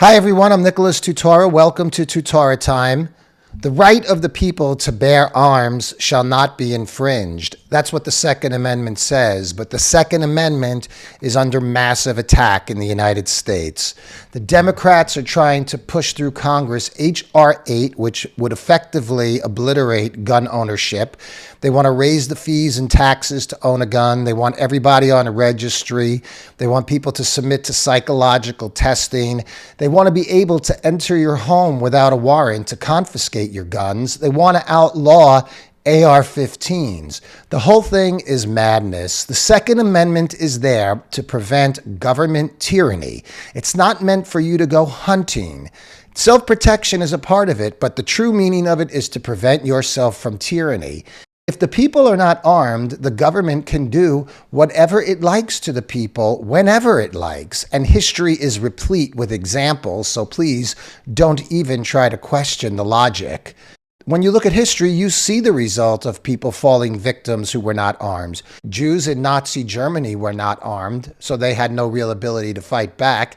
Hi everyone, I'm Nicholas Tutora. Welcome to Tutora Time. The right of the people to bear arms shall not be infringed. That's what the Second Amendment says, but the Second Amendment is under massive attack in the United States. The Democrats are trying to push through Congress H.R. 8, which would effectively obliterate gun ownership. They want to raise the fees and taxes to own a gun. They want everybody on a registry. They want people to submit to psychological testing. They want to be able to enter your home without a warrant to confiscate your guns. They want to outlaw AR-15s. The whole thing is madness. The Second Amendment is there to prevent government tyranny. It's not meant for you to go hunting. Self-protection is a part of it, but the true meaning of it is to prevent yourself from tyranny. If the people are not armed, the government can do whatever it likes to the people whenever it likes. And history is replete with examples, so please don't even try to question the logic. When you look at history, you see the result of people falling victims who were not armed. Jews in Nazi Germany were not armed, so they had no real ability to fight back.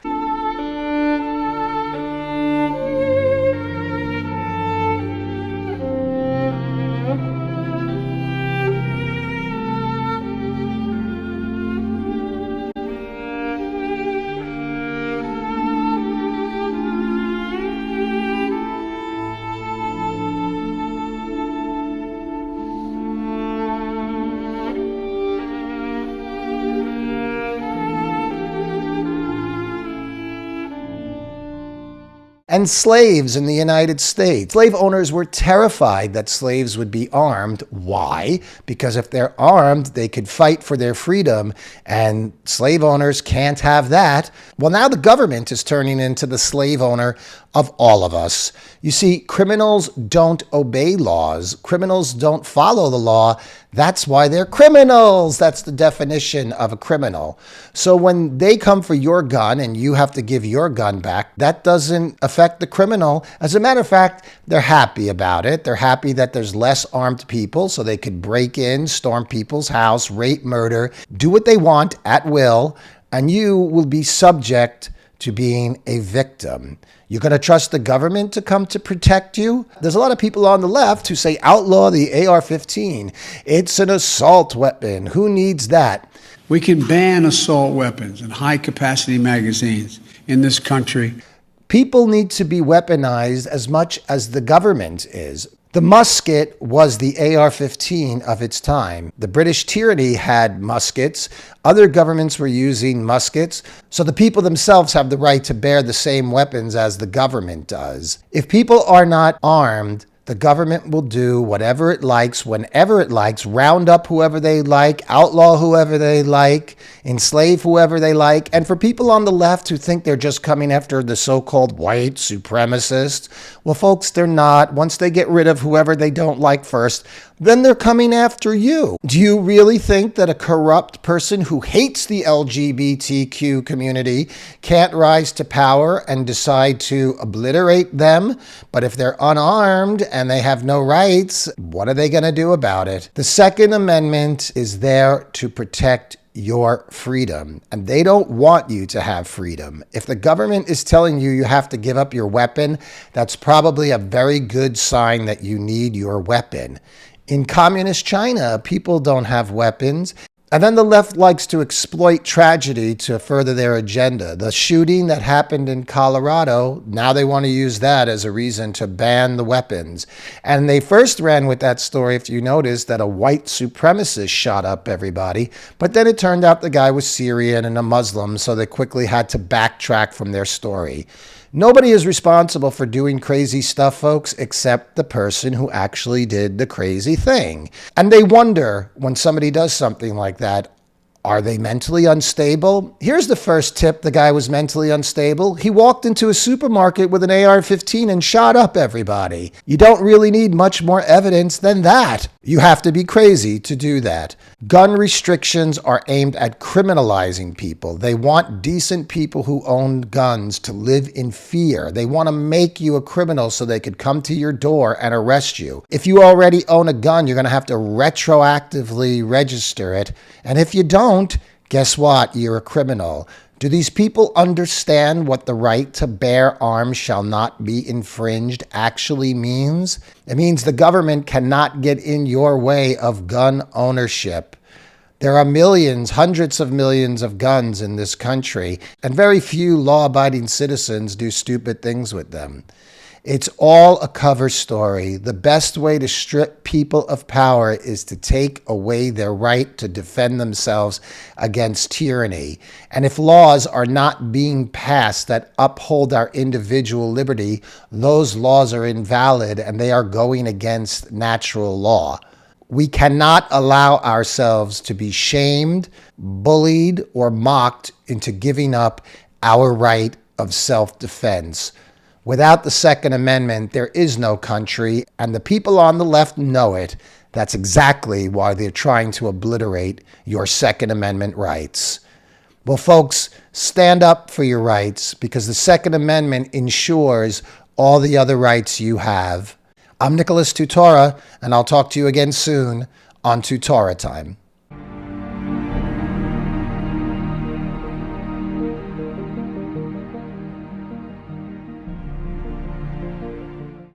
And slaves in the United States. Slave owners were terrified that slaves would be armed. Why? Because if they're armed, they could fight for their freedom, and slave owners can't have that. Well, now the government is turning into the slave owner of all of us. You see, criminals don't obey laws. Criminals don't follow the law. That's why they're criminals. That's the definition of a criminal. So when they come for your gun and you have to give your gun back, that doesn't affect the criminal. As a matter of fact, they're happy about it. They're happy that there's less armed people so they could break in, storm people's house, rape, murder, do what they want at will, and you will be subject to being a victim. You're going to trust the government to come to protect you? There's a lot of people on the left who say outlaw the AR-15. It's an assault weapon. Who needs that? We can ban assault weapons and high-capacity magazines in this country. People need to be weaponized as much as the government is. The musket was the AR-15 of its time. The British tyranny had muskets. Other governments were using muskets. So the people themselves have the right to bear the same weapons as the government does. If people are not armed, the government will do whatever it likes, whenever it likes, round up whoever they like, outlaw whoever they like, enslave whoever they like. And for people on the left who think they're just coming after the so-called white supremacists, well, folks, they're not. Once they get rid of whoever they don't like first, then they're coming after you. Do you really think that a corrupt person who hates the LGBTQ community can't rise to power and decide to obliterate them? But if they're unarmed and they have no rights, what are they going to do about it? The Second Amendment is there to protect your freedom, and they don't want you to have freedom. If the government is telling you you have to give up your weapon, that's probably a very good sign that you need your weapon. In communist China, people don't have weapons. And then the left likes to exploit tragedy to further their agenda. The shooting that happened in Colorado, now they want to use that as a reason to ban the weapons. And they first ran with that story, if you notice, that a white supremacist shot up everybody. But then it turned out the guy was Syrian and a Muslim, so they quickly had to backtrack from their story. Nobody is responsible for doing crazy stuff, folks, except the person who actually did the crazy thing. And they wonder when somebody does something like that, are they mentally unstable? Here's the first tip: the guy was mentally unstable. He walked into a supermarket with an AR-15 and shot up everybody. You don't really need much more evidence than that. You have to be crazy to do that. Gun restrictions are aimed at criminalizing people. They want decent people who own guns to live in fear. They want to make you a criminal so they could come to your door and arrest you. If you already own a gun, you're going to have to retroactively register it. And if you don't, guess what? You're a criminal. Do these people understand what the right to bear arms shall not be infringed actually means? It means the government cannot get in your way of gun ownership. There are millions, hundreds of millions of guns in this country, and very few law-abiding citizens do stupid things with them. It's all a cover story. The best way to strip people of power is to take away their right to defend themselves against tyranny. And if laws are not being passed that uphold our individual liberty, those laws are invalid and they are going against natural law. We cannot allow ourselves to be shamed, bullied, or mocked into giving up our right of self-defense. Without the Second Amendment, there is no country, and the people on the left know it. That's exactly why they're trying to obliterate your Second Amendment rights. Well, folks, stand up for your rights because the Second Amendment ensures all the other rights you have. I'm Nicholas Tutora, and I'll talk to you again soon on Tutora Time.